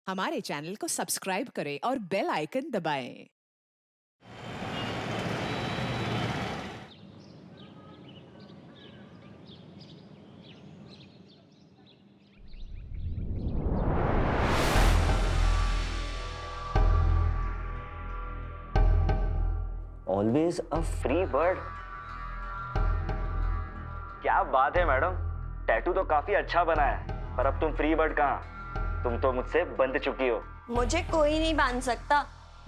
हमारे चैनल को सब्सक्राइब करें और बेल आइकन दबाएं। Always a free bird. क्या बात है मैडम, टैटू तो काफी अच्छा बना है, पर अब तुम फ्री बर्ड कहाँ? तुम तो मुझसे बंध चुकी हो। मुझे कोई नहीं बांध सकता,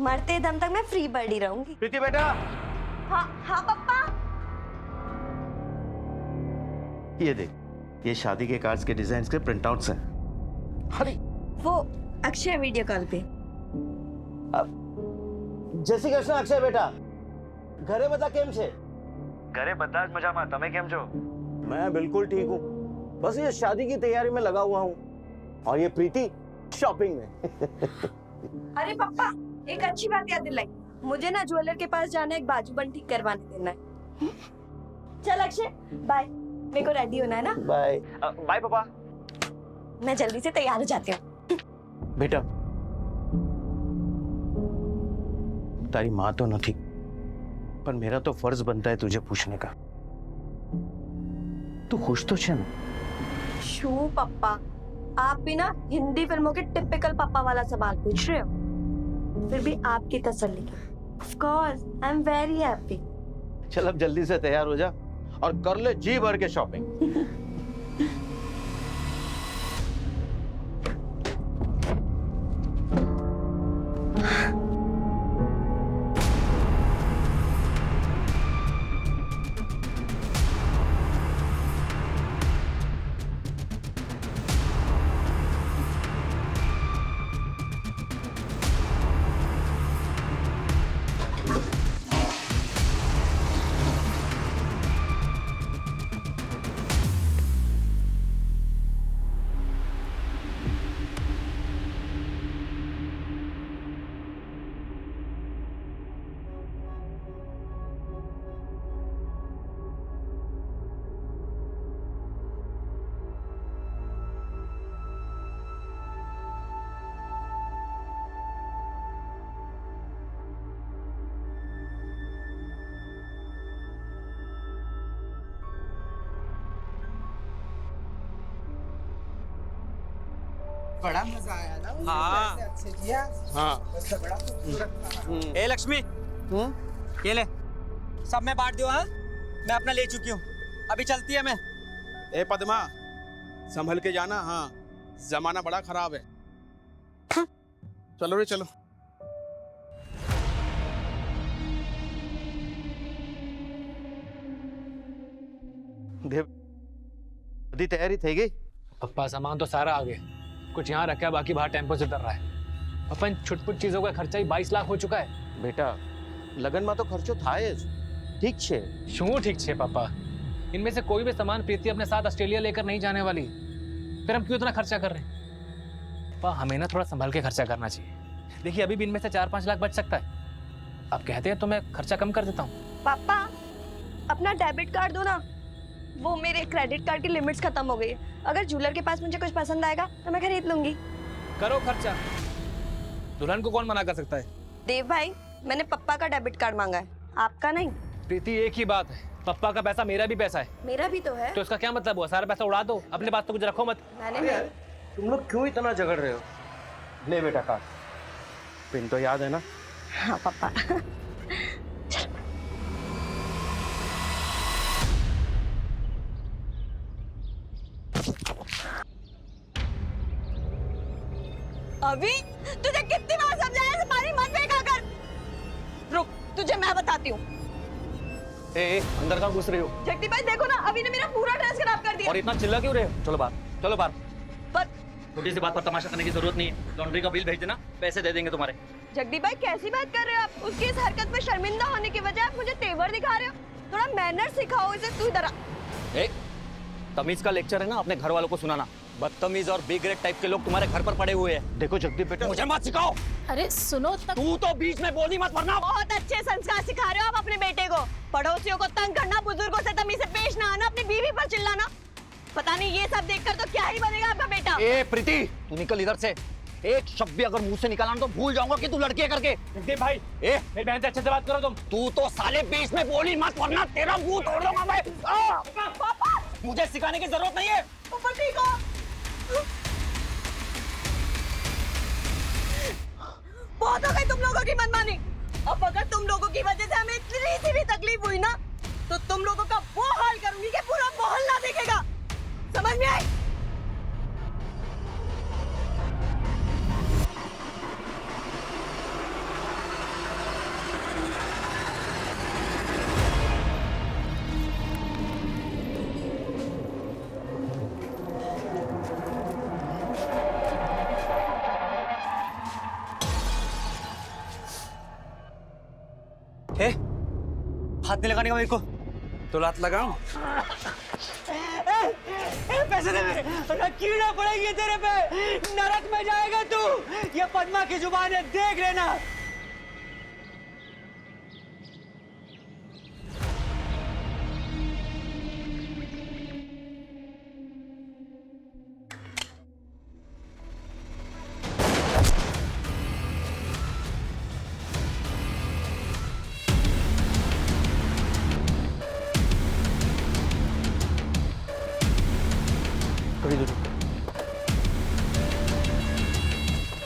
मरते दम तक मैं फ्री बर्ड ही रहूंगी। प्रीति बेटा, हाँ हाँ पापा। ये देख, ये शादी के कार्ड्स के डिजाइन के प्रिंट आउट्स हैं। अरे वो अक्षय वीडियो कॉल पे। જય શ્રી કૃષ્ણ અક્ષય બેટા, ઘરે બધા કેમ છે? घरे બધા જ મજામાં, તમે કેમ છો? मैं बिल्कुल ठीक हूँ, बस ये शादी की तैयारी में लगा हुआ हूँ और ये प्रीति शॉपिंग में। अरे पापा, एक अच्छी बात याद दिलाई, मुझे ना ज्वेलर के पास जाना है, एक बाजूबंद ठीक करवाने देना है। चल अक्षय बाय, मेरे को रेडी होना है ना। बाय बाय पापा। मैं जल्दी से तैयार हो जाती हूँ। बेटा, तारी माँ तो नहीं, पर मेरा तो फर्ज बनता है तुझे पूछने का, तू खुश तो है ना? शू पापा, आप भी ना हिंदी फिल्मों के टिपिकल पापा वाला सवाल पूछ रहे हो, फिर भी आपकी तसल्ली के। Of course, I'm very happy. चल अब जल्दी से तैयार हो जा और कर ले जी भर के शॉपिंग। बड़ा मजा आया ना। हाँ। अच्छे किया। हाँ। बस बड़ा खूबसूरत बना। ए लक्ष्मी, ये ले, सब मैं बांट दियो। हाँ, मैं अपना ले चुकी हूँ, अभी चलती है मैं। ए पद्मा, संभल के जाना। हाँ, जमाना बड़ा खराब है। चलो रे चलो। देव, बधी तैयारी થઈ ગઈ? पप्पा सामान तो सारा आ गया, कुछ यहाँ रखा है, बाकी बाहर टेम्पो से उतर रहा है। पप्पा इन छुटपुट चीजों का खर्चा ही 22 लाख हो चुका है। बेटा, लगन में तो खर्चो થાય જ, ठीक छे। क्यों ठीक छे पापा? इनमें से कोई भी सामान प्रीति अपने साथ ऑस्ट्रेलिया लेकर नहीं जाने वाली, फिर हम क्यों इतना खर्चा कर रहे हैं? पापा हमें ना थोड़ा संभल के खर्चा करना चाहिए। देखिए अभी भी इनमें से 4-5 लाख बच सकता है। आप कहते हैं तो मैं खर्चा कम कर देता हूँ। पापा अपना डेबिट कार्ड दो ना, वो मेरे क्रेडिट कार्ड की लिमिट्स खत्म हो गई है। अगर ज्वेलर के पास मुझे कुछ पसंद आएगा तो मैं खरीद लूंगी। करो खर्चा, दुल्हन को कौन मना कर सकता है? देव भाई, मैंने पप्पा का डेबिट कार्ड मांगा है, आपका नहीं। प्रीति एक ही बात है, पप्पा का पैसा मेरा भी पैसा है, मेरा भी तो है। तो इसका क्या मतलब हुआ? सारा पैसा उड़ा दो, अपने पास तो कुछ रखो मत। मैंने तुम लोग क्यों इतना झगड़ रहे हो? ले बेटा कार्ड, पिन तो याद है ना? हाँ पापा। अभी तुझे कितनी बार समझाया है, पानी मत फेंका कर। रुक, तुझे मैं बताती हूँ। ए, अंदर कहाँ घुस रही हो? जगदीप भाई देखो ना, अभी ने मेरा पूरा ड्रेस खराब कर दिया। और इतना चिल्ला क्यों रहे हो? चलो बाहर, चलो बाहर। पर छोटी सी बात पर तमाशा करने की जरूरत नहीं है। लॉन्ड्री का बिल भेज देना, पैसे दे देंगे तुम्हारे। जगदीप भाई कैसी बात कर रहे हो आप? उसकी इस हरकत में शर्मिंदा होने की वजह आप मुझे तेवर दिखा रहे हो। थोड़ा मैनर सिखाओ इसे। तू इधर आ। तमीज का लेक्चर है ना, अपने घर वालों को सुनाना। बदतमीज और बी ग्रेड टाइप के लोग तुम्हारे घर पर पड़े हुए हैं। देखो जगदीप बेटा, मुझे मत सिखाओ। अरे सुनो तक। तू तो बीच में बोली मत, वरना। बहुत अच्छे संस्कार सिखा रहे हो आप अपने बेटे को। पड़ोसियों को तंग करना, बुजुर्गों से तमीज से पेश ना आना, अपनी बीवी पर चिल्लाना। पता नहीं ये सब देखकर तो क्या ही बनेगा आपका बेटा। ए प्रीति, तू निकल इधर से। एक शब्द भी अगर मुंह से निकाला ना तो भूल जाऊंगा कि तू लड़की है करके। जगदीप भाई, ए मेरी बहन से अच्छे से बात करो तुम। तू तो साले बीच में बोली मत वरना तेरा मुंह तोड़ दूंगा मैं। मुझे सिखाने की जरूरत नहीं है। पापा ठीक हो? बहुत हो गई तुम लोगों की मनमानी। अब अगर तुम लोगों की वजह से हमें इतनी सी भी तकलीफ हुई ना तो तुम लोगों का वो हाल करूंगी कि पूरा मोहल्ला देखेगा। समझ में आई? हाथ नहीं लगाने का मेरे को। तो लात लगाऊं? पैसे दे मेरे, वरना कीड़ा पड़ेगी तेरे पे, नरक में जाएगा तू। ये पद्मा की जुबान है, देख लेना।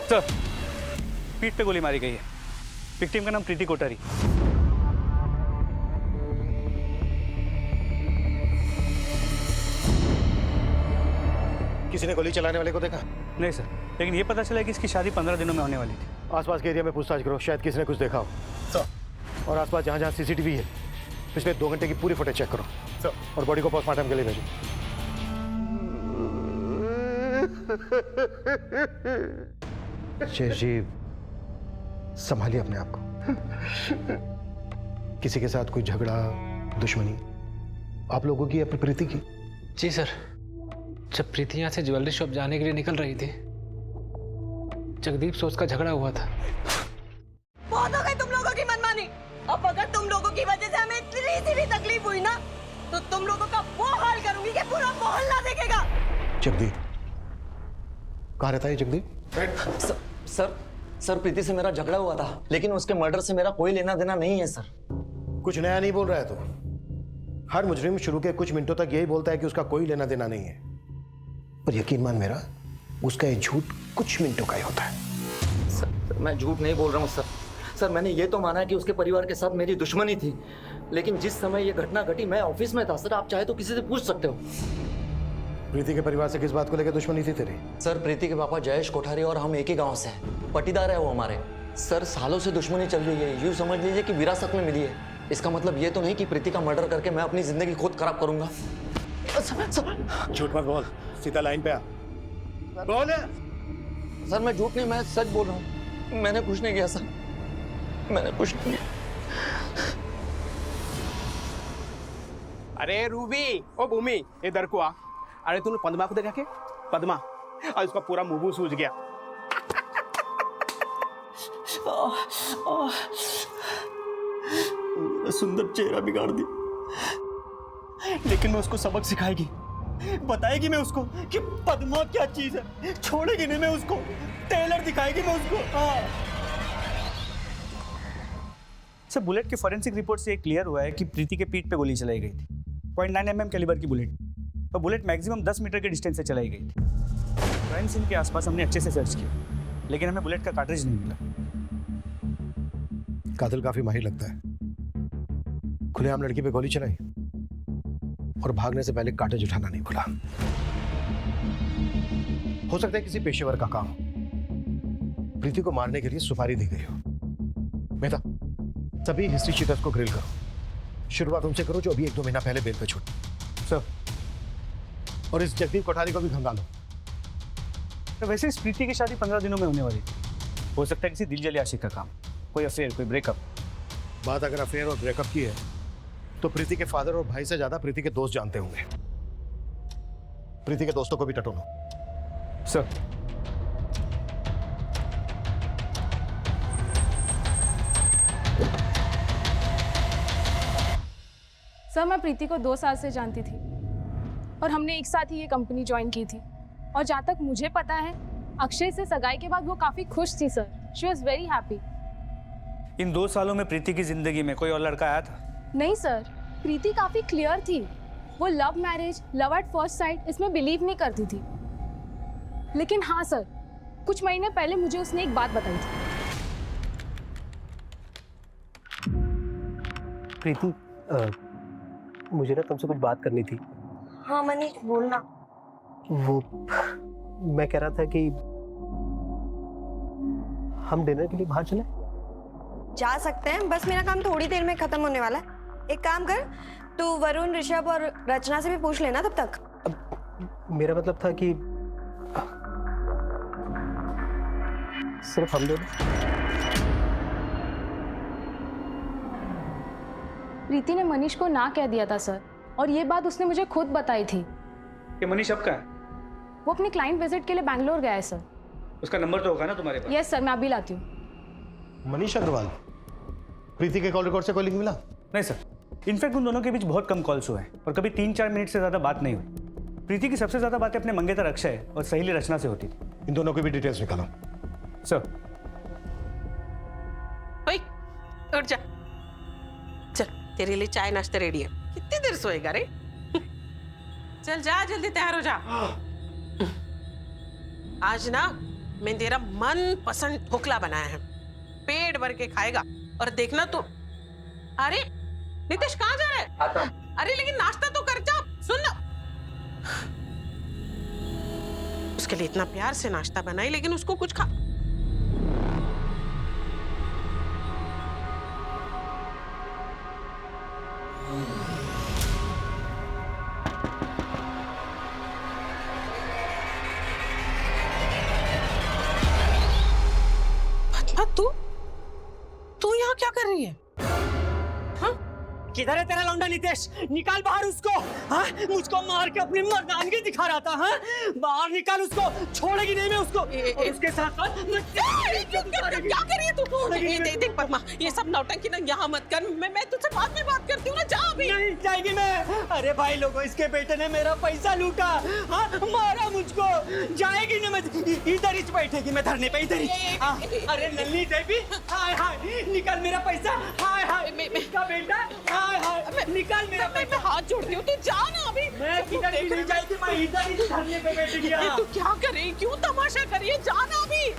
सर, पीठ पे गोली मारी गई है। विक्टिम का नाम प्रीति कोठारी। किसी ने गोली चलाने वाले को देखा? नहीं सर, लेकिन ये पता चला है कि इसकी शादी 15 दिनों में होने वाली थी। आसपास के एरिया में पूछताछ करो, शायद किसी ने कुछ देखा हो। सर। और आसपास जहाँ जहाँ सीसीटीवी है पिछले 2 घंटे की पूरी फुटेज चेक करो। सर। और बॉडी को पोस्टमार्टम के लिए भेजो। शेष जी, संभालिए अपने आप को। किसी के साथ कोई झगड़ा, दुश्मनी आप लोगों की या प्रीति की? जी सर, जब प्रीति यहाँ से ज्वेलरी शॉप जाने के लिए निकल रही थी, जगदीप से उसका झगड़ा हुआ था। बहुत हो गई तुम लोगों की मनमानी। अब अगर तुम लोगों की वजह से हमें इतनी सी भी तकलीफ हुई ना तो तुम लोगों का वो हाल करूंगी कि पूरा मोहल्ला देखेगा। जगदीप कहाँ रहता है जगदीप? सर प्रीति से मेरा झगड़ा हुआ था, लेकिन उसके मर्डर से मेरा कोई लेना देना नहीं है सर। कुछ नया नहीं बोल रहा है तो। हर मुजरिम शुरू के कुछ मिनटों तक यही बोलता है कि उसका कोई लेना देना नहीं है, पर यकीन मान मेरा, उसका ये झूठ कुछ मिनटों का ही होता है। सर मैं झूठ नहीं बोल रहा हूँ सर, मैंने ये तो माना है कि उसके परिवार के साथ मेरी दुश्मनी थी, लेकिन जिस समय ये घटना घटी मैं ऑफिस में था सर। आप चाहे तो किसी से पूछ सकते हो। प्रीति के परिवार से किस बात को लेकर दुश्मनी थी तेरी? सर प्रीति के पापा जयेश कोठारी और हम एक ही गांव से हैं, पटीदार है वो हमारे। सर सालों से दुश्मनी चल रही है, यूं समझ लीजिए कि विरासत में मिली है। इसका मतलब ये तो नहीं कि प्रीति का मर्डर करके मैं अपनी जिंदगी खुद खराब करूंगा। झूठ मत बोल, सीधा लाइन पे आ। बोल। सर मैं झूठ नहीं, मैं सच बोल रहा हूँ। मैंने कुछ नहीं किया सर, मैंने कुछ नहीं किया। अरे रूबी, ओ भूमि, इधर को आ। अरे तूने पद्मा को देखा के? पद्मा, और उसका पूरा मुंह सूज गया। सुंदर चेहरा बिगाड़ दी, लेकिन मैं उसको सबक सिखाएगी, बताएगी मैं उसको कि पद्मा क्या चीज है। छोड़ेगी नहीं मैं उसको, टेलर दिखाएगी मैं उसको। सर बुलेट के फॉरेंसिक रिपोर्ट से क्लियर हुआ है कि प्रीति के पीठ पे गोली चलाई गई थी। 0.9 mm कैलिबर की बुलेट, और बुलेट मैक्सिमम 10 मीटर के डिस्टेंस से चलाई गई थी। क्राइम सीन के आसपास हमने अच्छे से सर्च किया, लेकिन हमें बुलेट का कार्ट्रिज नहीं मिला। कातिल काफी माहिर लगता है। खुलेआम लड़की पे गोली चलाई और भागने से पहले कार्ट्रिज उठाना नहीं भूला। हो सकता है किसी पेशेवर का काम। प्रीति को मारने के लिए सुपारी दी गई हो। मेहता, सभी हिस्ट्री चीटर्स को ग्रिल करो। शुरुआत उनसे करो जो अभी 1-2 महीना पहले बेल पे छूटे। सर, और इस जगदीप कोठारी को भी खंगालो। तो वैसे इस प्रीति की शादी 15 दिनों में होने वाली थी। हो सकता है किसी दिलजली आशिक का काम, कोई अफेयर, कोई ब्रेकअप। बात अगर अफेयर और ब्रेकअप की है तो प्रीति के फादर और भाई से ज्यादा प्रीति के दोस्त जानते होंगे। प्रीति के दोस्तों को भी टटोलो। सर सर, मैं प्रीति को 2 साल से जानती थी और हमने एक साथ ही ये कंपनी ज्वाइन की थी। और जहाँ तक मुझे पता है अक्षय से सगाई के बाद वो काफी खुश थी sir. She was very happy. इन 2 सालों में प्रीति की जिंदगी में कोई और लड़का आया था? नहीं सर, प्रीति काफी क्लियर थी। वो love marriage, love at first sight इसमें बिलीव नहीं करती थी। लेकिन हाँ सर, कुछ महीने पहले मुझे उसने एक बात बताई थी। प्रीति, मुझे ना तुमसे कुछ बात करनी थी। हाँ मनीष, बोलना। वो मैं कह रहा था कि हम डिनर के लिए बाहर चलें? जा सकते हैं, बस मेरा काम थोड़ी देर में खत्म होने वाला है। एक काम कर, तू वरुण, ऋषभ और रचना से भी पूछ लेना तब तक। मेरा मतलब था कि सिर्फ हम दोनों। प्रीति ने मनीष को ना कह दिया था सर, और ये बात उसने मुझे खुद बताई थी। कि मनीष अब कहाँ है? वो अपनी क्लाइंट विजिट के लिए बैंगलोर गया है सर। उसका नंबर तो होगा ना तुम्हारे पास? यस सर, मैं अभी लाती हूँ। मनीष अग्रवाल, प्रीति के कॉल रिकॉर्ड से कोई लिंक मिला? नहीं सर, इनफैक्ट उन दोनों के बीच बहुत कम कॉल्स हुए हैं और कभी 3-4 मिनट से ज्यादा बात नहीं हुई। प्रीति की सबसे ज्यादा बातें अपने मंगेतर अक्षय और सहेली रचना से होती थी। इन दोनों की भी डिटेल्स निकालो। सर। ओए, उठ जा। चल, तेरे लिए चाय नाश्ता रेडी है। कितनी देर सोएगा रे? चल जा, जल्दी तैयार हो जा। आज ना मैं तेरा मन पसंद ढोकला बनाया है, पेट भर के खाएगा। और देखना तू। अरे नितेश, कहाँ जा रहा है? आता। अरे लेकिन नाश्ता तो कर जा। सुन ना, उसके लिए इतना प्यार से नाश्ता बनाई, लेकिन उसको कुछ खा। तू यहाँ क्या कर रही है? किधर है तेरा लौंडा नितेश? निकाल बाहर उसको। हाँ, मुझको मार के अपनी मर्दानगी दिखा रहा था। हाँ, बाहर निकाल उसको, छोड़ेगी नहीं मैं उसको। और उसके साथ क्या कर रही है तू? देख पद्मा, ये सब नौटंकी ना यहाँ मत कर। मैं तुझसे बाद में बात करती हूँ ना, जा अभी। नहीं जाएगी मैं। अरे भाई लोगों, इसके बेटे ने मेरा पैसा लूटा। हाँ, मारा मुझको। जाएगी ना, मैं इधर ही बैठेगी, मैं धरने पे इधर ही। अरे नन्ही देवी, हाय हाय, निकाल मेरा पैसा। हाय हाय, इसका बेटा। हाय हाय, निकाल मेरा पैसा। हाथ जोड़ती हूँ, तू जा ना अभी। मैं किधर भी नहीं जाएगी, मैं इधर ही धरने पे बैठ गया। तू क्या कर रही? क्यों तमाशा कर रही है? जा ना अभी।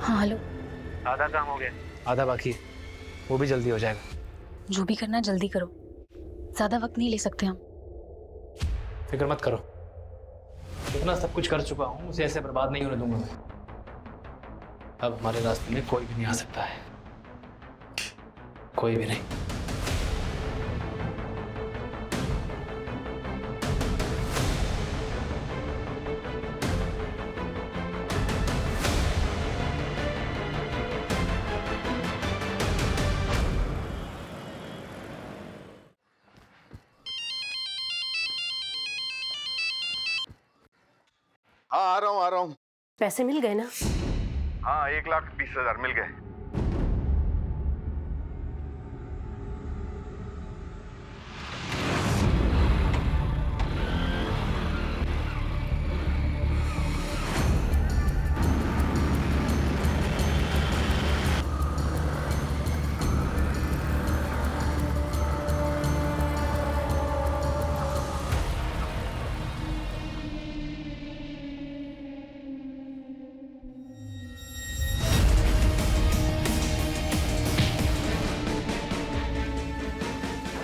हाँ हेलो। आधा काम हो गया, आधा बाकी है, वो भी जल्दी हो जाएगा। जो भी करना जल्दी करो, ज्यादा वक्त नहीं ले सकते हम। फिक्र मत करो, इतना सब कुछ कर चुका हूँ, उसे ऐसे बर्बाद नहीं होने दूंगा मैं। अब हमारे रास्ते में कोई भी नहीं आ सकता है, कोई भी नहीं। हाँ, आ रहा हूँ। पैसे मिल गए ना? हाँ, 1,20,000 मिल गए।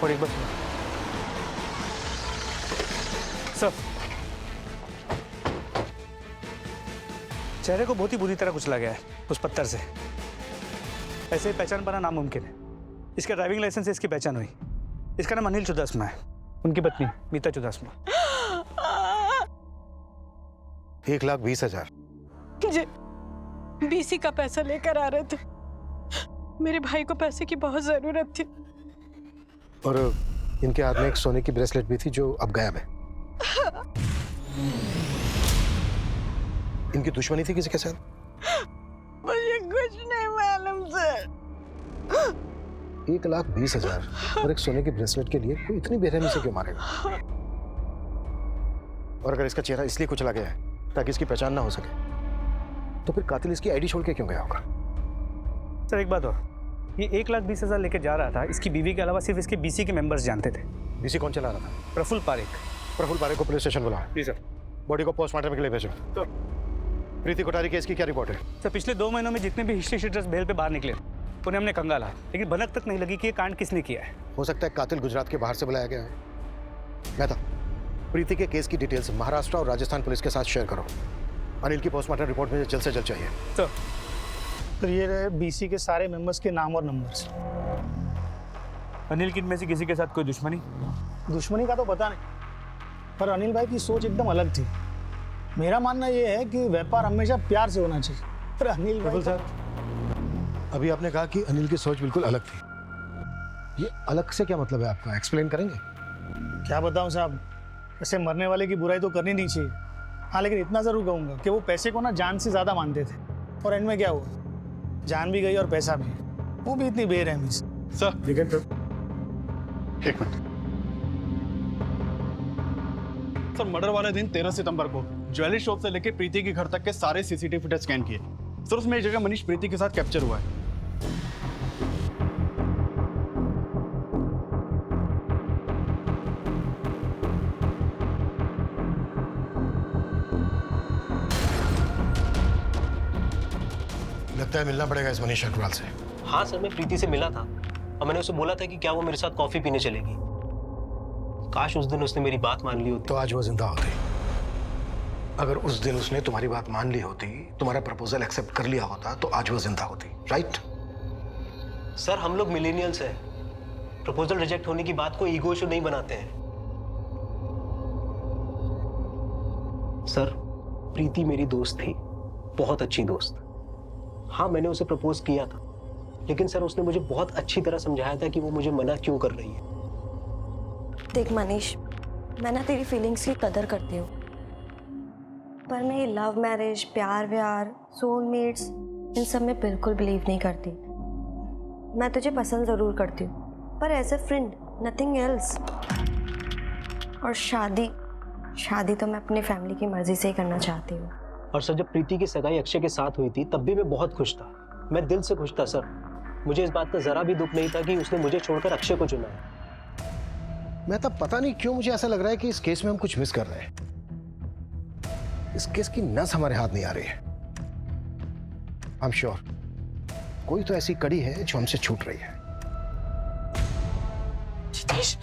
और एक बार सर, चेहरे को बहुत ही बुरी तरह कुचला गया है उस पत्थर से। ऐसे पहचान पाना नामुमकिन है। इसका ड्राइविंग लाइसेंस से इसकी पहचान हुई। इसका नाम अनिल चुदासमा है। उनकी पत्नी मीता चुदासमा। 1,20,000। जी बीसी का पैसा लेकर आ रहे थे। मेरे भाई को पैसे की बहुत जरूरत थी। और इनके हाथ में एक सोने की ब्रेसलेट भी थी जो अब गायब है। इनकी दुश्मनी थी किसी के साथ? मुझे कुछ नहीं मालूम सर। 1,20,000 और एक सोने की ब्रेसलेट के लिए कोई इतनी बेरहमी से क्यों मारेगा? और अगर इसका चेहरा इसलिए कुचला गया है ताकि इसकी पहचान ना हो सके, तो फिर कातिल इसकी आईडी छोड़ के क्यों गया होगा? सर एक बात और, ये 1,20,000 लेके जा रहा था, इसकी बीवी के अलावा सिर्फ इसके बीसी के मेंबर्स जानते थे। बीसी कौन चला रहा था? प्रफुल्ल पारेख। प्रफुल्ल पारेख को पुलिस स्टेशन बुलाओ। जी सर। बॉडी को पोस्टमार्टम के लिए भेजो। तो प्रीति कोठारी केस की क्या रिपोर्ट है? सर पिछले 2 महीनों में जितने भी हिस्ट्री शीटर्स बेल पे बाहर निकले उन्हें हमने कंगाला, लेकिन भनक तक नहीं लगी कि ये कांड किसने किया है। हो सकता है कातिल गुजरात के बाहर से बुलाया गया है। मेहता, प्रीति के केस की डिटेल्स महाराष्ट्र और राजस्थान पुलिस के साथ शेयर करो। अनिल की पोस्टमार्टम रिपोर्ट मुझे जल्द से जल्द चाहिए। तो ये रहे बीसी के सारे मेंबर्स के नाम और नंबर्स। अनिल की इनमें से किसी के साथ कोई दुश्मनी? दुश्मनी का तो पता नहीं, पर अनिल भाई की सोच एकदम अलग थी। मेरा मानना यह है कि व्यापार हमेशा प्यार से होना चाहिए। पर अनिल भाई साहब, अभी आपने कहा कि अनिल की सोच बिल्कुल अलग थी। ये अलग से क्या मतलब है आपका? एक्सप्लेन करेंगे? क्या बताऊं साहब, ऐसे मरने वाले की बुराई तो करनी नहीं चाहिए। हाँ, लेकिन इतना जरूर कहूंगा कि वो पैसे को ना जान से ज्यादा मानते थे, और एंड में क्या हुआ, जान भी गई और पैसा भी, वो भी इतनी बेरहमी से। सर एक मिनट सर, मर्डर वाले दिन 13 सितंबर को ज्वेलरी शॉप से लेकर प्रीति के घर तक के सारे सीसीटीवी फुटेज स्कैन किए सर। उसमें एक जगह मनीष प्रीति के साथ कैप्चर हुआ है। लगता है मिलना पड़ेगा इस मनीष अग्रवाल से। हाँ सर, मैं प्रीति से मिला था और मैंने उसे बोला था कि क्या वो मेरे साथ कॉफी पीने चलेगी। काश उस दिन उसने मेरी बात मान ली होती। तो आज वो जिंदा होती। अगर उस दिन उसने तुम्हारी बात मान ली होती, तुम्हारा प्रपोजल एक्सेप्ट कर लिया होता, तो आज वो जिंदा होती। राइट? सर हम लोग मिलेनियल्स हैं, प्रपोजल रिजेक्ट होने की बात को ईगो इशू नहीं बनाते हैं। सर प्रीति मेरी दोस्त थी, बहुत अच्छी दोस्त। हाँ मैंने उसे प्रपोज किया था, लेकिन सर उसने मुझे बहुत अच्छी तरह समझाया था कि वो मुझे मना क्यों कर रही है। देख मनीष, मैं ना तेरी फीलिंग्स की कदर करती हूँ, पर मैं ये लव मैरिज, प्यार व्यार, सोलमेट्स, इन सब में बिल्कुल बिलीव नहीं करती। मैं तुझे पसंद ज़रूर करती हूँ, पर as a friend, nothing else. और शादी तो मैं अपनी फैमिली की मर्जी से ही करना चाहती हूँ। और सर जब प्रीति की सगाई अक्षय के साथ हुई थी तब भी मैं बहुत खुश था, मैं दिल से खुश था सर। मुझे इस बात का जरा भी दुख नहीं था कि उसने मुझे छोड़कर अक्षय को चुना है। मैं तब पता नहीं क्यों मुझे ऐसा लग रहा है कि इस केस में हम कुछ मिस कर रहे हैं। इस केस की नस हमारे हाथ नहीं आ रही है। आई एम श्योर कोई तो ऐसी कड़ी है जो हमसे छूट रही है। जितेश,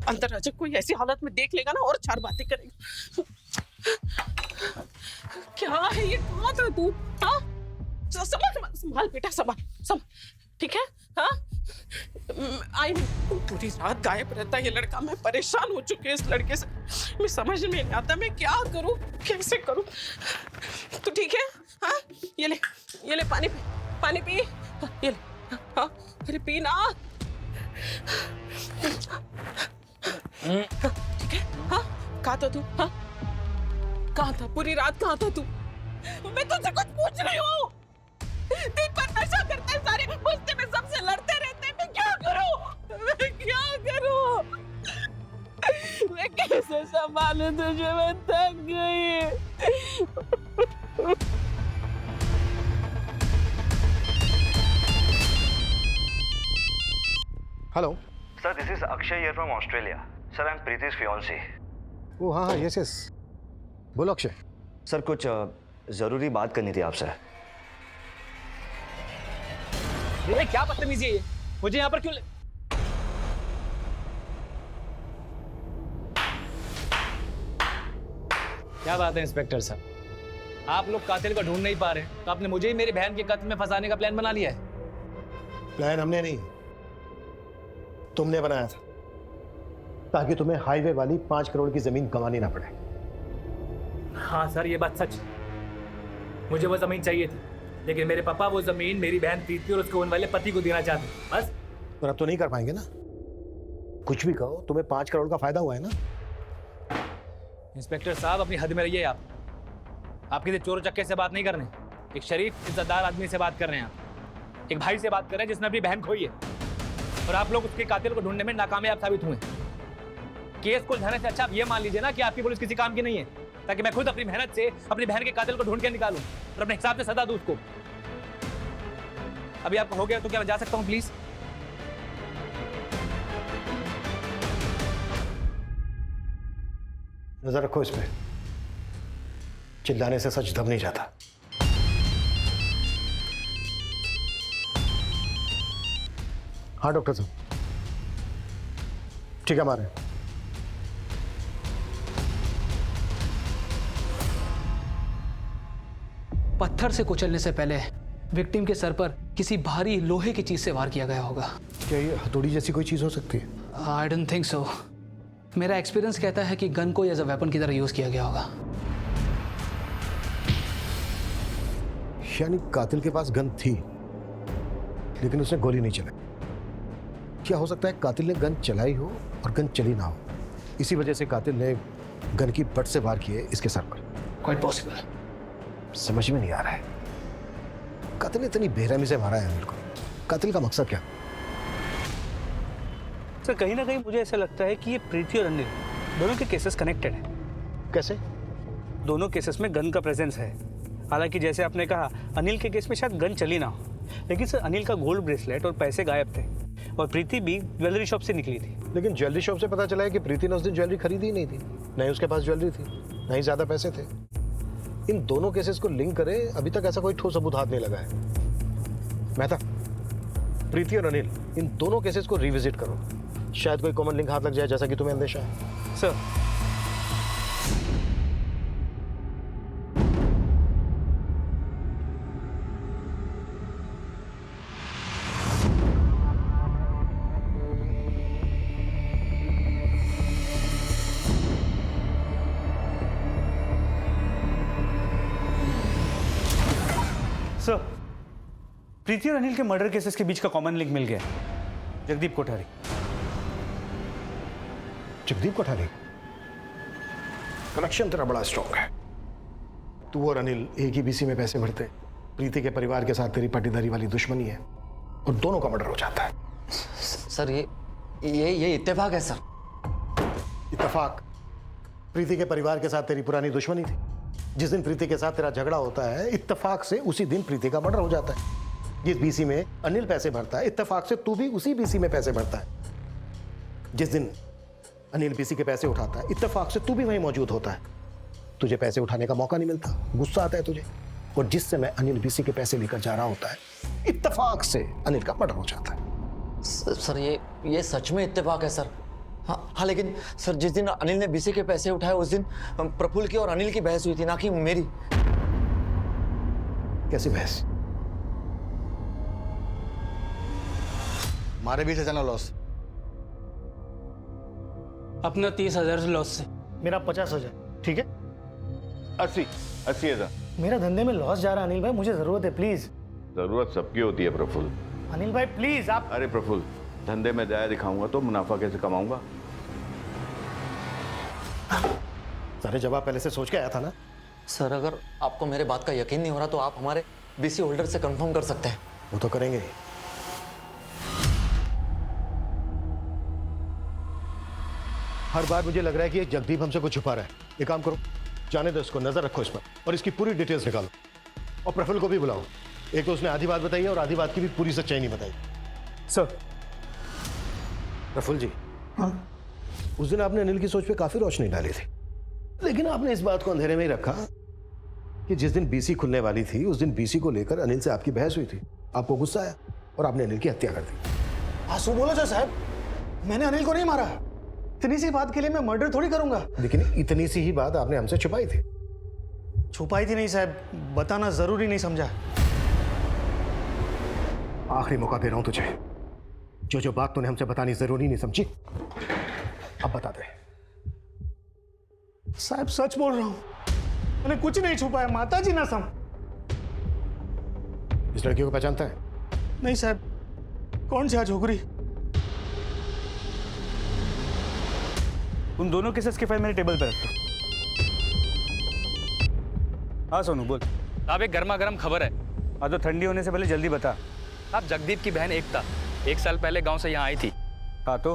अंदर आजा, कोई ऐसी हालत में देख लेगा ना और 4 बातें करेगा। क्या है ये? कहाँ था तू? हाँ संभाल बेटा, संभाल, ठीक है? हाँ आई पूरी रात गायब रहता है ये लड़का। मैं परेशान हो चुकी हूँ इस लड़के से। मैं समझ में नहीं आता मैं क्या करूँ, कैसे करूँ। तू ठीक है? हाँ ये ले पानी पी। ये ले, हाँ अरे पी ना। ठीक है? हाँ कहाँ था तू? हाँ कहाँ था? पूरी रात कहाँ था तू? मैं तुझसे कुछ पूछ रही हूँ। दिन भर नशा करते हैं सारे, गुस्से में सबसे लड़ते रहते हैं। मैं क्या करूं? मैं कैसे संभालूं तुझे? मैं थक गई। Hello sir, this is Akshay here from Australia. Sir, I am प्रीति's fiancé। ओ हाँ यस बोलो अक्षय। सर कुछ जरूरी बात करनी थी आपसे। ये क्या बदतमीजी है ये? मुझे यहाँ पर क्यों क्या बात है इंस्पेक्टर साहब, आप लोग कातिल को ढूंढ नहीं पा रहे, तो आपने मुझे ही मेरी बहन के कत्ल में फंसाने का प्लान बना लिया है। प्लान हमने नहीं, तुमने बनाया था। ताकि तुम्हें हाईवे वाली 5 करोड़ की जमीन गंवानी ना पड़े। हाँ सर, ये बात सच। मुझे वो जमीन चाहिए थी, लेकिन मेरे पापा वो जमीन मेरी बहन प्रीति और उसके होने वाले पति को देना चाहते, बस। पर अब तो नहीं कर पाएंगे ना। कुछ भी कहो, तुम्हें 5 करोड़ का फायदा हुआ है ना। इंस्पेक्टर साहब, अपनी हद में रहिए आप। आप किसी चोर चक्के से बात नहीं कर रहे, एक शरीफ इज्जतदार आदमी से बात कर रहे हैं आप। एक भाई से बात कर रहे हैं जिसने अपनी बहन खोई है, और आप लोग उसके कातिल को ढूंढने में नाकामयाब साबित हुए। केस को उलझाने से अच्छा आप ये मान लीजिए ना कि आपकी पुलिस किसी काम की नहीं है, ताकि मैं खुद अपनी मेहनत से अपनी बहन के कातिल को ढूंढ के निकालूं और अपने हिसाब से सजा दूं उसको। अभी आपको हो गया तो क्या मैं जा सकता हूं प्लीज? नजर रखो इस पे। चिल्लाने से सच दब नहीं जाता। हाँ डॉक्टर साहब, ठीक है हमारे। पत्थर से कुचलने से पहले विक्टिम के सर पर किसी भारी लोहे की चीज से वार किया गया होगा। क्या ये हथौड़ी जैसी कोई चीज हो सकती है? I don't think so. मेरा एक्सपीरियंस कहता है कि गन को एज अ वेपन की तरह यूज किया गया होगा। यानी कातिल के पास गन थी, लेकिन उसने गोली नहीं चलाई। क्या हो सकता है कातिल ने गन चलाई हो और गन चली ना हो, इसी वजह से कातिल ने गन की बट से वार किए इसके सर पर। Quite possible. समझ में नहीं आ रहा है, कातिल ने इतनी बेरहमी से मारा है अनिल को। कातिल का मकसद क्या? सर कहीं ना कहीं मुझे ऐसा लगता है कि ये प्रीति और अनिल दोनों के केसेस कनेक्टेड हैं। कैसे? दोनों केसेस में गन का प्रेजेंस है। हालांकि जैसे आपने कहा, अनिल के केस में शायद गन चली ना हो, लेकिन सर अनिल का गोल्ड ब्रेसलेट और पैसे गायब थे, और प्रीति भी ज्वेलरी शॉप से निकली थी। लेकिन ज्वेलरी शॉप से पता चला है कि प्रीति ने उस दिन ज्वेलरी खरीदी ही नहीं थी, न ही उसके पास ज्वेलरी थी, न ही ज्यादा पैसे थे। इन दोनों केसेस को लिंक करें, अभी तक ऐसा कोई ठोस सबूत हाथ नहीं लगा है। मेहता, प्रीति और अनिल इन दोनों केसेस को रिविजिट करो, शायद कोई कॉमन लिंक हाथ लग जाए, जैसा कि तुम्हें अंदेशा है। सर सर प्रीति और अनिल के मर्डर केसेस के बीच का कॉमन लिंक मिल गया। जगदीप कोठारी। जगदीप कोठारी, कनेक्शन तेरा बड़ा स्ट्रॉन्ग है। तू और अनिल एक ही बीसी में पैसे भरते, प्रीति के परिवार के साथ तेरी पाटीदारी वाली दुश्मनी है, और दोनों का मर्डर हो जाता है। सर ये इत्तेफाक है सर। इत्तेफाक? प्रीति के परिवार के साथ तेरी पुरानी दुश्मनी थी। जिस दिन प्रीति के साथ तेरा झगड़ा होता है, इत्तेफाक से उसी दिन प्रीति का मर्डर हो जाता है। जिस बीसी में अनिल पैसे भरता है, इत्तेफाक से तू भी उसी बीसी में पैसे भरता है। जिस दिन अनिल बीसी के पैसे उठाता है, इत्तेफाक से तू भी वहीं मौजूद होता है। तुझे पैसे उठाने का मौका नहीं मिलता, गुस्सा आता है तुझे, और जिस समय अनिल बीसी के पैसे लेकर जा रहा होता है, इत्तेफाक से अनिल का मर्डर हो जाता है। सर ये सच में इत्तेफाक है सर। हाँ, लेकिन सर जिस दिन अनिल ने बीसी के पैसे उठाए, उस दिन प्रफुल्ल की और अनिल की बहस हुई थी, ना कि मेरी। कैसी बहस? हमारे भी से लॉस। अपना 30,000 लॉस से। मेरा 50,000, ठीक है? 80,000। मेरा धंधे में लॉस जा रहा है अनिल भाई, मुझे जरूरत है, प्लीज। जरूरत सबकी होती है प्रफुल्ल। अनिल भाई प्लीज आप। अरे प्रफुल्ल, धंधे में जाया दिखाऊंगा तो मुनाफा कैसे कमाऊंगा? सारे जवाब पहले से सोच के आया था ना। सर अगर आपको मेरे बात का यकीन नहीं हो रहा तो आप हमारे बीसी होल्डर से कंफर्म कर सकते हैं। वो तो करेंगे। हर बार मुझे लग रहा है कि ये जगदीप हमसे कुछ छुपा रहा है। एक काम करो, जाने दो इसको, नजर रखो इस पर, और इसकी पूरी डिटेल्स निकालो, और प्रफुल्ल को भी बुलाओ। एक तो उसने आधी बात बताई है और आधी बात की भी पूरी सच्चाई नहीं बताई। सर। प्रफुल्ल जी, हाँ? उस दिन आपने अनिल की सोच पे काफी रोशनी डाली थी, लेकिन आपने इस बात को अंधेरे में ही रखा कि जिस दिन बीसी खुलने वाली थी, उस दिन बीसी को लेकर अनिल से आपकी बहस हुई थी। आपको गुस्सा आया और आपने अनिल की हत्या कर दी। आंसू बोलो जो साहब, मैंने अनिल को नहीं मारा। इतनी सी बात के लिए मैं मर्डर थोड़ी करूंगा। लेकिन इतनी सी ही बात आपने हमसे छुपाई थी। छुपाई थी नहीं साहब, बताना जरूरी नहीं समझा। आखिरी मौका दे रहा हूं तुझे, जो बात तूने हमसे बतानी जरूरी नहीं समझी, अब बता दे। साहब सच बोल रहा हूं, मैंने कुछ नहीं छुपाया, माता जी ना सम। इस लड़की को पहचानता है? नहीं साहब, कौन सी झोकरी? उन दोनों केसेस की फाइल मेरे टेबल पर रखो। हाँ सोनू बोल। अब एक गर्मा गर्म खबर है। हाँ तो ठंडी होने से पहले जल्दी बता। अब जगदीप की बहन एकता 1 साल पहले गांव से यहाँ आई थी। हाँ तो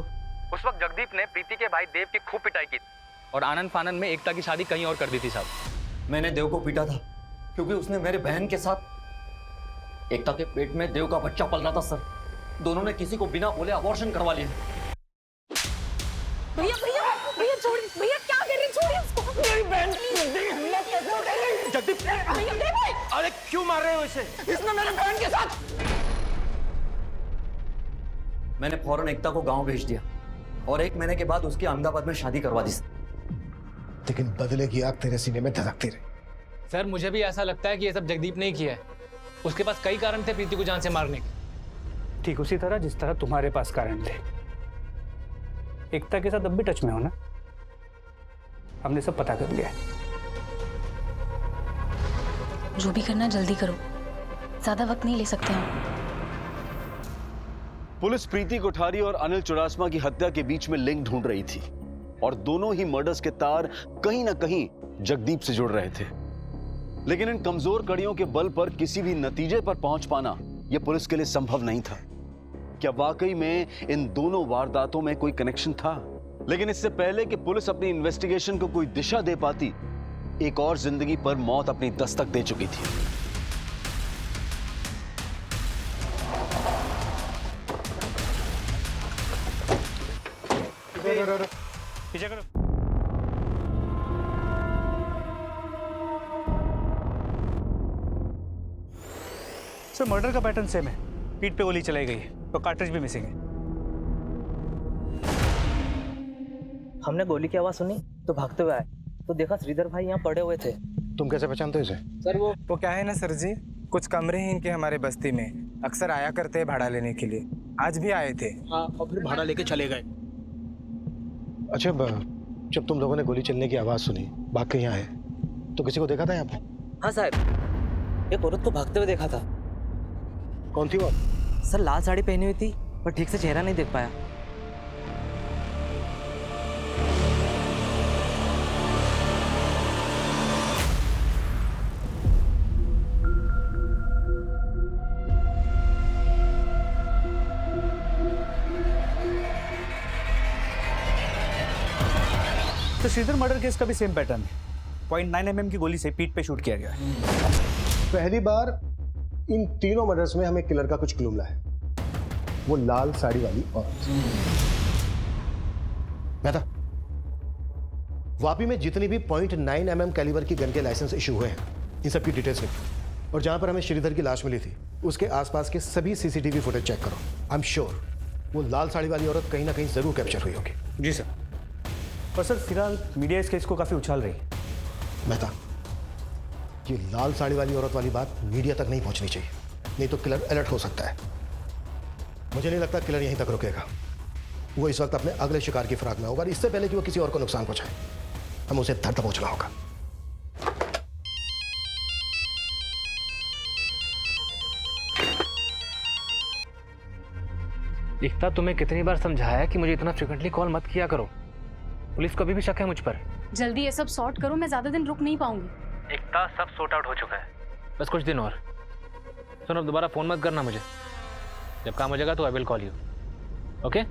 उस वक्त जगदीप ने प्रीति के भाई देव की खूब पिटाई की और आनंद फानंद में एकता की शादी कहीं और कर दी थी साहब। मैंने देव को पीटा था क्योंकि उसने मेरे बहन के साथ एकता के पेट में देव का बच्चा पल रहा था सर। दोनों ने किसी को बिना बोले अबॉर्शन करवा लिया। भैया भैया भैया छोड़िए, भैया क्या कर रहे हैं, छोड़िए उसको। मेरी बहन जगदीप, अरे क्यों मार रहे हो इसे? इसने मेरी बहन के साथ। मैंने फौरन एकता को गांव भेज दिया और 1 महीने के बाद उसकी अहमदाबाद में शादी करवा दी। लेकिन बदले की आग तेरे सीने में धधकती रही। सर मुझे भी ऐसा लगता है कि ये सब जगदीप ने ही किया है। उसके पास कई कारण थे प्रीति को जान से मारने के। ठीक उसी तरह जिस तरह तुम्हारे पास कारण थे। एकता के साथ अब भी टच में हो ना? हमने सब पता कर लिया है। जो भी करना जल्दी करो, ज्यादा वक्त नहीं ले सकते हम। पुलिस प्रीति कोठारी और अनिल चुरासमा की हत्या के बीच में लिंक ढूंढ रही थी और दोनों ही मर्डर्स के तार कहीं ना कहीं जगदीप से जुड़ रहे थे। लेकिन इन कमजोर कड़ियों के बल पर किसी भी नतीजे पर पहुंच पाना यह पुलिस के लिए संभव नहीं था। क्या वाकई में इन दोनों वारदातों में कोई कनेक्शन था? लेकिन इससे पहले कि पुलिस अपनी इन्वेस्टिगेशन को कोई दिशा दे पाती, एक और जिंदगी पर मौत अपनी दस्तक दे चुकी थी। पीछे करो। सर मर्डर का पैटर्न सेम है। पीठ पे गोली चलाई गई है तो कार्ट्रिज भी मिसिंग है। हमने गोली की आवाज सुनी तो भागते हुए आए तो देखा श्रीधर भाई यहाँ पड़े हुए थे। तुम कैसे पहचानते हो इसे? सर वो क्या है ना सर जी, कुछ कमरे हैं इनके हमारे बस्ती में, अक्सर आया करते हैं भाड़ा लेने के लिए। आज भी आए थे। हाँ, और फिर भाड़ा लेके चले गए। अच्छा, जब तुम लोगों ने गोली चलने की आवाज सुनी, भाग के यहाँ आए, तो किसी को देखा था यहाँ पे? हाँ साहब, एक औरत को भागते हुए देखा था। कौन थी वो? सर लाल साड़ी पहनी हुई थी पर ठीक से चेहरा नहीं देख पाया। तो श्रीधर मर्डर केस का भी सेम पैटर्न है। 0.9 mm की गोली से पीठ पे शूट किया गया है। पहली बार इन तीनों मर्डर्स में हमें किलर का कुछ क्लू मिला है। वो लाल साड़ी वाली औरत। मैं था वापी में जितनी भी 0.9 mm कैलिबर की गन के लाइसेंस इशू हुए हैं, इन सब की डिटेल्स लिखो और जहां पर हमें श्रीधर की लाश मिली थी उसके आसपास के सभी सीसीटीवी फुटेज चेक करो। आई एम श्योर वो लाल साड़ी वाली औरत कहीं ना कहीं जरूर कैप्चर हुई होगी। जी सर। और सर फिलहाल मीडिया इस केस को काफी उछाल रही है। मेहता, ये लाल साड़ी वाली औरत वाली बात मीडिया तक नहीं पहुंचनी चाहिए, नहीं तो किलर अलर्ट हो सकता है। मुझे नहीं लगता किलर यहीं तक रुकेगा। वो इस वक्त अपने अगले शिकार की फिराक में होगा और इससे पहले कि वो किसी और को नुकसान पहुंचाए, हम उसे धर दबोचना होगा। एकता, तुम्हें कितनी बार समझाया कि मुझे इतना फ्रिक्वेंटली कॉल मत किया करो। पुलिस को अभी भी शक है मुझ पर। जल्दी ये सब सॉर्ट करो, मैं ज्यादा दिन रुक नहीं पाऊंगी। एकता, सब सॉर्ट आउट हो चुका है, बस कुछ दिन और। सुन, अब दोबारा फोन मत करना मुझे। जब काम हो जाएगा तो I will call you. Okay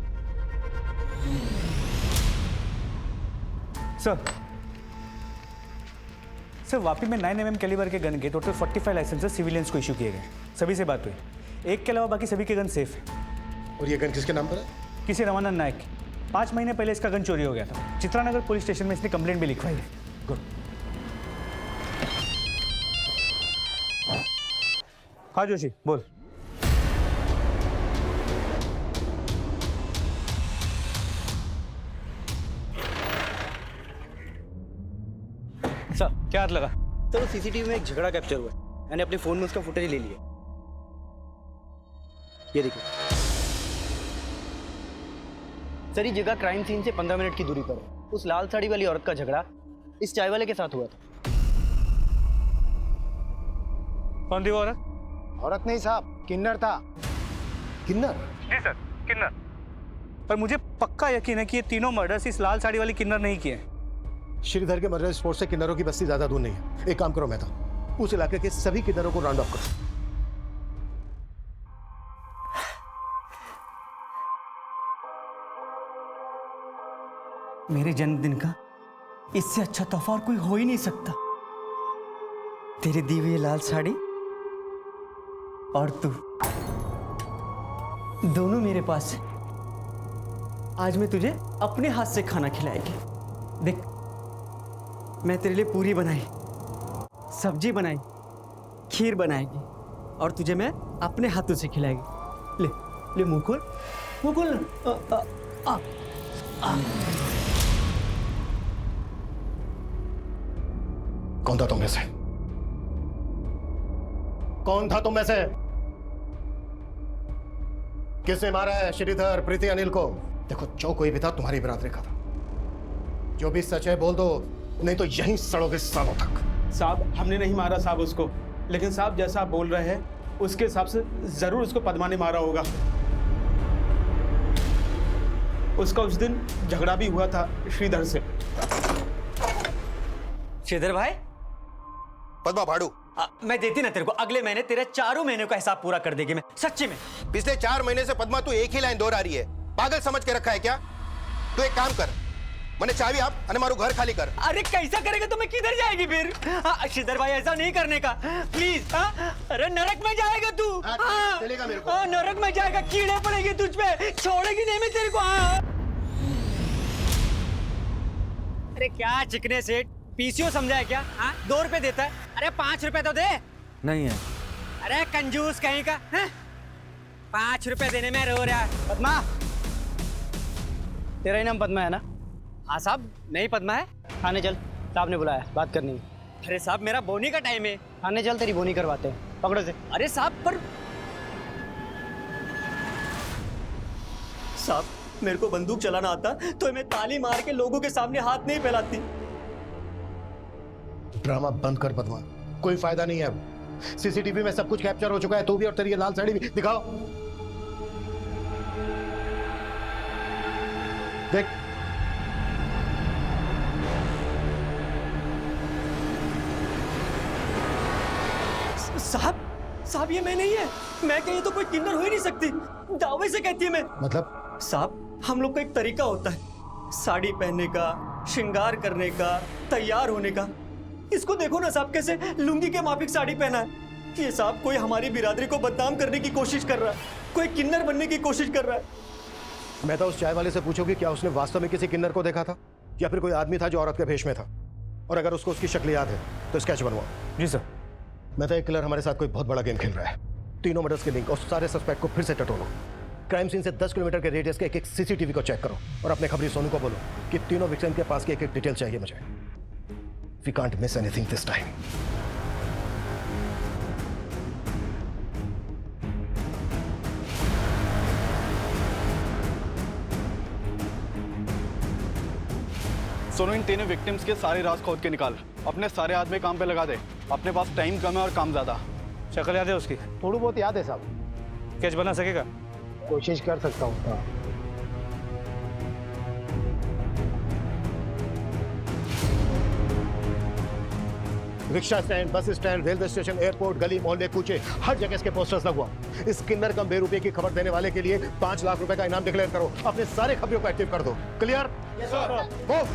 sir Vapi में 9 mm कैलिबर के गन के टोटल 45 लाइसेंसेस सिविलियंस को इशू किए गए। सभी से बात हुई। एक के अलावा बाकी सभी के गन सेफ है। और ये गन किसके नाम पर है? किसी रमानंद नायक। 5 महीने पहले इसका गन चोरी हो गया था। चित्रानगर पुलिस स्टेशन में इसने कंप्लेंट भी लिखवाई है। गुड। हाँ जोशी बोल। सर क्या हाथ लगा? सर सीसीटीवी में एक झगड़ा कैप्चर हुआ है। मैंने अपने फोन में उसका फुटेज ले लिया। ये देखिए। सर ये जगह क्राइम सीन से 15 मिनट की दूरी पर है। उस लाल साड़ी वाली औरत का झगड़ा इस चाय वाले के साथ हुआ था। कौन थी वो औरत? औरत नहीं साहब, किन्नर था। किन्नर? जी सर, किन्नर। पर मुझे पक्का यकीन है कि ये तीनों मर्डर्स इस लाल साड़ी वाली किन्नर नहीं किए हैं। श्रीधर के मर्डर स्पॉट से किन्नरों की बस्ती ज्यादा दूर नहीं है। एक काम करो मेहता, उस इलाके के सभी किन्नरों को राउंड ऑफ करो। मेरे जन्मदिन का इससे अच्छा तोहफा और कोई हो ही नहीं सकता। तेरी दी हुई लाल साड़ी और तू दोनों मेरे पास है। आज मैं तुझे अपने हाथ से खाना खिलाएगी। देख, मैं तेरे लिए पूरी बनाई, सब्जी बनाई, खीर बनाएगी और तुझे मैं अपने हाथों से खिलाएगी। ले ले, मुंह खोल, मुंह खोल। कौन था तुम में से? कौन था तुम में से? किसने मारा है श्रीधर, प्रीति, अनिल को? देखो, जो कोई भी था तुम्हारी बिरादरी का था। जो भी सच है बोल दो, नहीं तो यहीं सड़ोगे सालों तक। साहब, हमने नहीं मारा साहब उसको, लेकिन साहब जैसा आप बोल रहे हैं उसके हिसाब से जरूर उसको पद्मा ने मारा होगा। उसका उस दिन झगड़ा भी हुआ था श्रीधर से। श्रीधर भाई, पद्मा भाड़ू, मैं देती ना तेरे को, अगले महीने तेरे 4 महीने का हिसाब पूरा कर देगी मैं, सच्ची में। पिछले 4 महीने से पद्मा तू एक ही लाइन दोहरा रही है। पागल समझ के रखा है क्या? तू एक काम कर, मैंने चाबी आप अरे मारू घर खाली कर। अरे कैसा करेगा तो मैं किधर जाएगी फिर? श्रीधर भाई ऐसा नहीं करने का प्लीज। अरे नरक में जाएगा तू। चलेगा मेरे को। नरक में जाएगा, कीड़े पड़ेगी तुझ पे, छोड़ेगी नहीं मैं तेरे को। अरे क्या चिकने सेठ, पीसीओ समझा है क्या? 2 रुपए देता है, अरे 5 रुपए तो दे। नहीं है। अरे कंजूस कहीं का, 5 रुपए देने में रो रहा है। पद्मा, तेरा ही नाम पद्मा है ना? हाँ साहब, नहीं पद्मा है। थाने चल, साहब ने बुलाया, बात करनी है। अरे साहब मेरा बोनी का टाइम है। थाने चल, तेरी बोनी करवाते हैं, पकड़ो से। अरे साहब पर साहब, मेरे को बंदूक चलाना आता तो मैं ताली मार के लोगों के सामने हाथ नहीं फैलाती। ड्रामा बंद कर पद्मा, कोई फायदा नहीं है अब। सीसीटीवी में सब कुछ कैप्चर हो चुका है, तू भी और तेरी ये लाल साड़ी भी। दिखाओ, देख। साहब ये मैं नहीं है। मैं कहीं तो कोई किन्नर हो ही नहीं सकती, दावे से कहती है मैं। मतलब? साहब, हम लोग का एक तरीका होता है साड़ी पहनने का, श्रृंगार करने का, तैयार होने का। इसको देखो ना साहब, कैसे लुंगी के माफिक साड़ी पहना है। ये साहब कोई हमारी बिरादरी को बदनाम करने की कोशिश कर रहा है, कोई किन्नर बनने की कोशिश कर रहा है। मैं तो उस चाय वाले से पूछूंगी क्या उसने वास्तव में किसी किन्नर को देखा था या फिर कोई आदमी था जो औरत के भेष में था, और अगर उसको उसकी शक्ल याद है तो स्केच बनवाओ। जी सर। मैं तो एक किलर हमारे साथ कोई बहुत बड़ा गेम खेल रहा है। तीनों मर्डर्स के लिंक और सारे सस्पेक्ट को फिर से टटोलो। क्राइम सीन से 10 किलोमीटर के रेडियस के एक सीसीटीवी को चेक करो और अपने खबरी सोनू को बोलो कि तीनों विक्टिम के पास की एक डिटेल चाहिए मुझे। We can't miss anything this time. Sonu, इन तीनों विक्टिम्स के सारे राज खोद के निकाल, अपने सारे आदमी काम पे लगा दे। अपने पास टाइम कम है और काम ज्यादा। शक्ल याद है उसकी? थोड़ी बहुत याद है साहब। स्केच बना सकेगा? कोशिश कर सकता हूँ। Rickshaw stand, bus stand, railway station, airport, गली मोहल्ले, कूचे, हर जगह इसके पोस्टर्स लगवा। इस किन्नर कम बेरुपये की खबर देने वाले के लिए 5 लाख रुपए का इनाम डिक्लेयर करो। अपने सारे खबरों को एक्टिव कर दो। क्लियर? गो।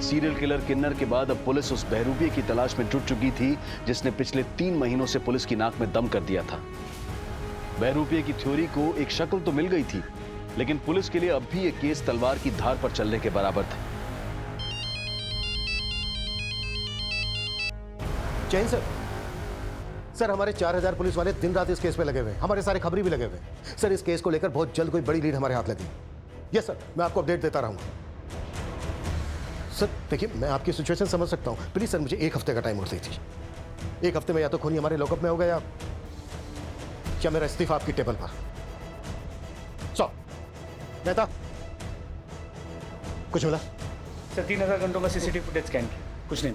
सीरियल किलर किन्नर के बाद अब पुलिस उस बहरूपिये की तलाश में जुट चुकी थी जिसने पिछले 3 महीनों से पुलिस की नाक में दम कर दिया था। बहरूपिये की थ्योरी को एक शक्ल तो मिल गई थी, लेकिन पुलिस के लिए अब भी ये केस तलवार की धार पर चलने के बराबर था। जैन सर, सर हमारे 4000 पुलिस वाले दिन रात इस केस पे लगे हुए हैं, हमारे सारे खबरी भी लगे हुए हैं। सर इस केस को लेकर बहुत जल्द कोई बड़ी लीड हमारे हाथ लगी। यस सर, मैं आपको अपडेट देता रहूंगा। सर देखिए, मैं आपकी सिचुएशन समझ सकता हूं, प्लीज सर मुझे 1 हफ्ते का टाइम और दीजिए। 1 हफ्ते में या तो खूनी हमारे लॉकअप में होगा या मेरा इस्तीफा आपकी टेबल पर। सो नेता कुछ मिला? सर 3000 घंटों का सीसीटीवी फुटेज स्कैन किया, कुछ नहीं।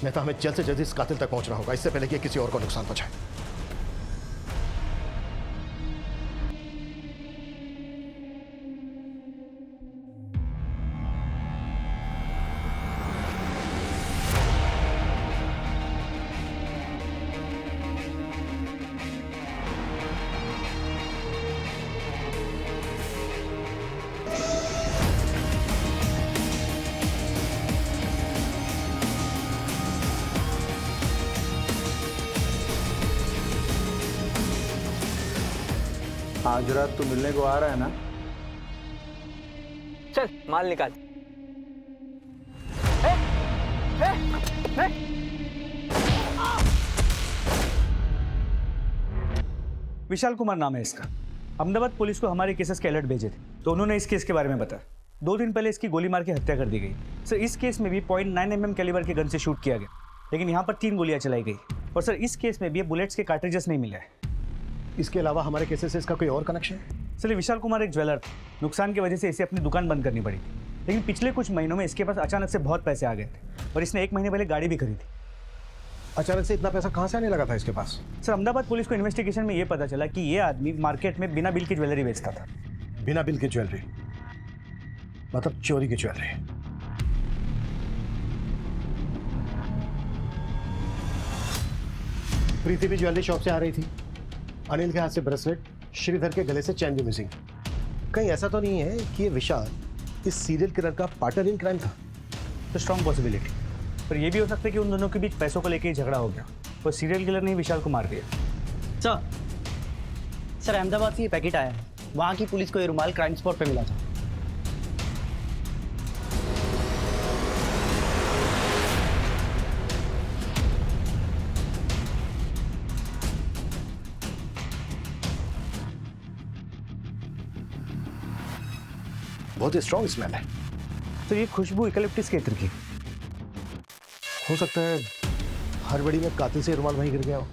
नेता हमें जल्द से जल्द इस कातिल तक पहुंचना होगा, इससे पहले कि किसी और को नुकसान पहुंचाए। आज रात तू मिलने को आ रहा है ना? चल माल निकाल। विशाल कुमार नाम है इसका। अहमदाबाद पुलिस को हमारे केसेस के अलर्ट भेजे थे, तो उन्होंने इस केस के बारे में बताया। 2 दिन पहले इसकी गोली मार के हत्या कर दी गई। सर इस केस में भी .9 mm कैलिबर के गन से शूट किया गया, लेकिन यहाँ पर 3 गोलियां चलाई गई। और सर इस केस में भी बुलेट्स के कार्ट्रिजेस नहीं मिले हैं। इसके अलावा हमारे केसेस से इसका कोई और कनेक्शन? सर विशाल कुमार एक ज्वेलर था, नुकसान की वजह से इसे अपनी दुकान बंद करनी पड़ी, लेकिन पिछले कुछ महीनों में इसके पास अचानक से बहुत पैसे आ गए थे और इसने 1 महीने पहले गाड़ी भी खरीदी। अचानक से इतना पैसा कहाँ से आने लगा था इसके पास? सर अहमदाबाद पुलिस को इन्वेस्टिगेशन में ये पता चला कि ये आदमी मार्केट में बिना बिल की ज्वेलरी बेचता था। बिना बिल की ज्वेलरी मतलब चोरी की ज्वेलरी? प्रीति भी ज्वेलरी शॉप से आ रही थी। अनिल के हाथ से ब्रेसलेट, श्रीधर के गले से चैन भी मिसिंग। कहीं ऐसा तो नहीं है कि ये विशाल इस सीरियल किलर का पार्टनर इन क्राइम था? तो स्ट्रॉन्ग पॉसिबिलिटी, पर यह भी हो सकता है कि उन दोनों के बीच पैसों को लेकर ही झगड़ा हो गया और सीरियल किलर ने विशाल को मार दिया। सर अहमदाबाद से ये पैकेट आया है, वहाँ की पुलिस को ये रुमाल क्राइम स्पॉट पे मिला था। बहुत ही स्ट्रॉन्ग स्मेल है। तो ये खुशबू इकलिप्टिस के इत्र की हो सकता है। हड़बड़ी में कातिल से रुमाल वहीं गिर गया हो।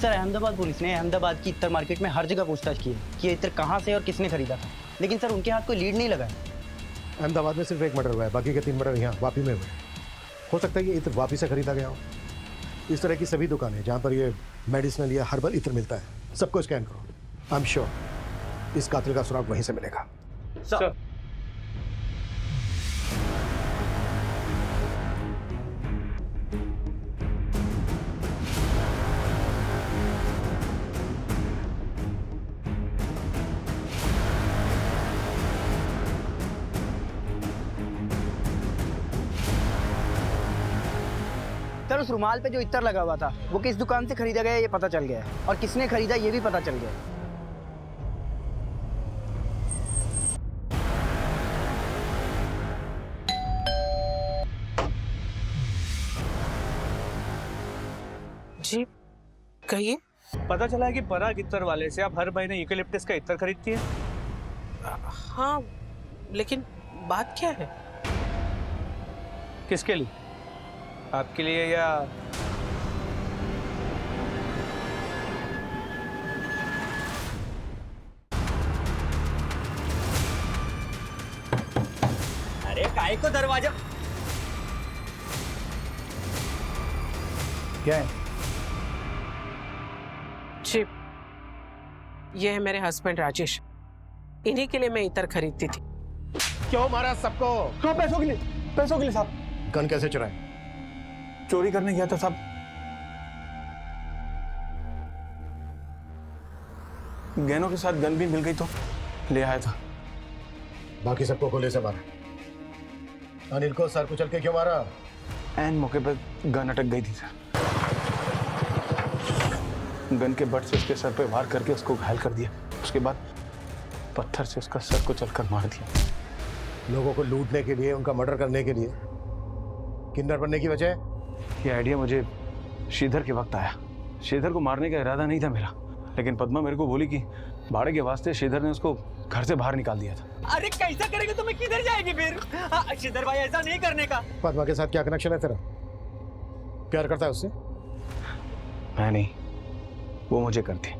सर अहमदाबाद पुलिस ने अहमदाबाद की इत्र मार्केट में हर जगह पूछताछ की है कि ये इत्र कहाँ से और किसने खरीदा था, लेकिन सर उनके हाथ कोई लीड नहीं लगा है। अहमदाबाद में सिर्फ 1 मर्डर हुआ है, बाकी के 3 मर्डर यहाँ वापी में हुए। हो सकता है ये इत्र वापी से खरीदा गया हो। इस तरह की सभी दुकानें जहाँ पर ये मेडिसिनल या हर्बल इत्र मिलता है, सबको स्कैन करो। आई एम श्योर इस कातिल का सुराग वहीं से मिलेगा। सर सर उस रुमाल पे जो इत्र लगा हुआ था वो किस दुकान से खरीदा गया ये पता चल गया है, और किसने खरीदा ये भी पता चल गया है। जी कहिए। पता चला है कि पराग इत्र वाले से आप हर महीने यूकेलिप्टस का इत्र खरीदती है। हाँ, लेकिन बात क्या है? किसके लिए? आपके लिए या अरे काय को दरवाजा क्या है? जी ये है मेरे हस्बैंड राजेश, इन्हीं के लिए मैं इत्र खरीदती थी। क्यों मारा सबको? क्यों? पैसों के लिए। पैसों के लिए साहब। गन कैसे चुराए? चोरी करने गया था साहब। गहनों के साथ गन भी मिल गई तो ले आया था। बाकी सबको गोली से मारा। अनिल को सर कुचल के क्यों मारा? एन मौके पर गन अटक गई थी सर। गन के बट से उसके सर पे वार करके उसको घायल कर दिया, उसके बाद पत्थर से उसका सर को चलकर मार दिया। लोगों को लूटने के लिए, उनका मर्डर करने के लिए। किन्नर बनने की वजह? ये आइडिया मुझे श्रीधर के वक्त आया। श्रीधर को मारने का इरादा नहीं था मेरा, लेकिन पद्मा मेरे को बोली कि भाड़े के वास्ते श्रीधर ने उसको घर से बाहर निकाल दिया था। अरे कैसा करेगा तो मैं किधर जाएगी फिर? श्रीधर भाई ऐसा नहीं करने का। पद्मा के साथ क्या कनेक्शन है तेरा? प्यार करता है उससे? मैं नहीं, वो मुझे करती।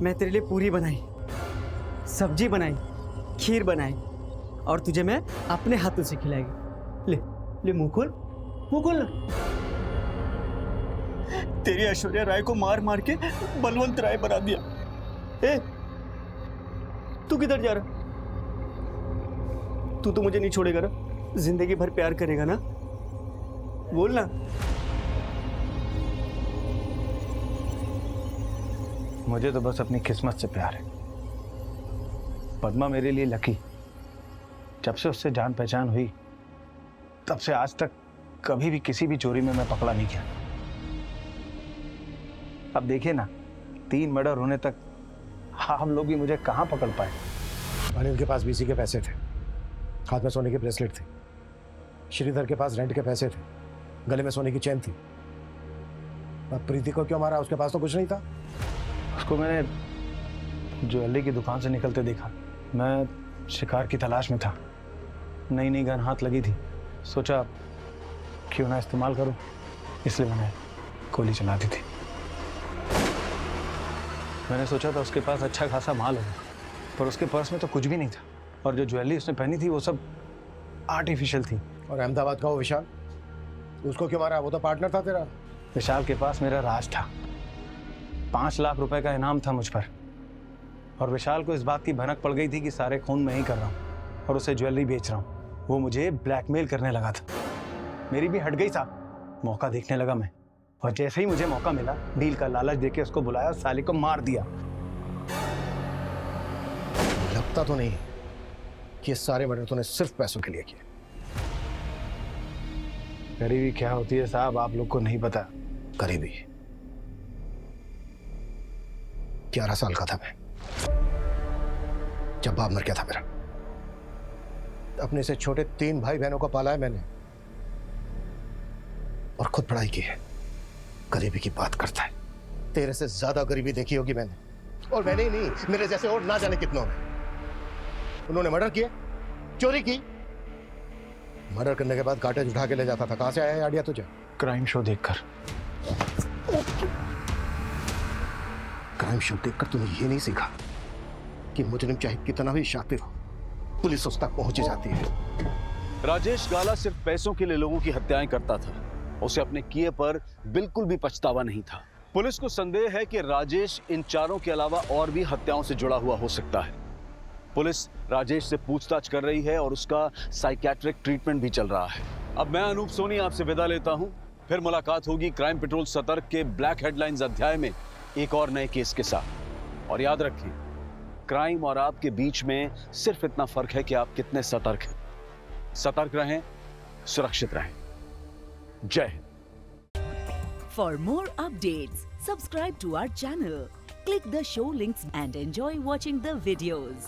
मैं तेरे लिए पूरी बनाई, सब्जी बनाई, खीर बनाई और तुझे मैं अपने हाथों से खिलाएगी। ले ले मुंह खोल, मुंह खोल। तेरी ऐश्वर्या राय को मार मार के बलवंत राय बना दिया। ए, तू किधर जा रहा? तू तो मुझे नहीं छोड़ेगा ना? जिंदगी भर प्यार करेगा ना? बोल ना। मुझे तो बस अपनी किस्मत से प्यार है। पद्मा मेरे लिए लकी। जब से उससे जान पहचान हुई तब से आज तक कभी भी किसी भी चोरी में मैं पकड़ा नहीं गया। अब देखिए ना, 3 मर्डर होने तक हम लोग भी मुझे कहाँ पकड़ पाए। अनिल के पास बीसी के पैसे थे, हाथ में सोने की ब्रेसलेट थी। श्रीधर के पास रेंट के पैसे थे, गले में सोने की चेन थी। अब प्रीति को क्यों मारा? उसके पास तो कुछ नहीं था। उसको मैंने ज्वेलरी की दुकान से निकलते देखा। मैं शिकार की तलाश में था, नई नई गन हाथ लगी थी। सोचा क्यों ना इस्तेमाल करूं, इसलिए मैंने गोली चला दी थी। मैंने सोचा था उसके पास अच्छा खासा माल होगा, पर उसके पर्स में तो कुछ भी नहीं था। और जो ज्वेलरी उसने पहनी थी वो सब आर्टिफिशियल थी। और अहमदाबाद का वो विशाल, उसको क्यों मारा? वो तो पार्टनर था तेरा। विशाल के पास मेरा राज था। 5 लाख रुपए का इनाम था मुझ पर। और विशाल को इस बात की भनक पड़ गई थी कि सारे खून मैं ही कर रहा हूँ और उसे ज्वेलरी बेच रहा हूँ। वो मुझे ब्लैकमेल करने लगा था। मेरी भी हट गई साहब। मौका देखने लगा मैं, और जैसे ही मुझे मौका मिला डील का लालच देके उसको बुलाया और साले को मार दिया। लगता तो नहीं कि ये सारे मर्डर तूने सिर्फ पैसों के लिए किए। गरीबी क्या होती है साहब, आप लोग को नहीं पता। गरीबी? 11 साल का था मैं जब बाप मर गया था मेरा। अपने से छोटे 3 भाई बहनों को पाला है मैंने और खुद पढ़ाई की है। गरीबी की बात करता है। तेरे से ज्यादा गरीबी देखी होगी मैंने, और मैंने ही नहीं, मेरे जैसे और ना जाने कितनों ने। उन्होंने मर्डर किए, चोरी की। मर्डर करने के बाद काटेज उठा के ले जाता था। कहां से आया है आइडिया तुझे? क्राइम शो देखकर। क्राइम शो देखकर तूने ये नहीं सीखा कि मुजरिम चाहे कितना भी शातिर हो, पुलिस उस तक पहुंच जाती है। राजेश गाला सिर्फ पैसों के लिए लोगों की हत्याएं करता था। उसे अपने किए पर बिल्कुल भी पछतावा नहीं था। पुलिस को संदेह है कि राजेश इन चारों के अलावा और भी हत्याओं से जुड़ा हुआ हो सकता है। पुलिस राजेश से पूछताछ कर रही है और उसका साइकियाट्रिक ट्रीटमेंट भी चल रहा है। अब मैं अनूप सोनी आपसे विदा लेता हूं। फिर मुलाकात होगी क्राइम पेट्रोल सतर्क के ब्लैक हेडलाइंस अध्याय में एक और नए केस के साथ। और याद रखिए, क्राइम और आपके बीच में सिर्फ इतना फर्क है कि आप कितने सतर्क हैं। सतर्क रहें, सुरक्षित रहें। जय Hind. For more updates, subscribe to our channel, click the show links and enjoy watching the videos.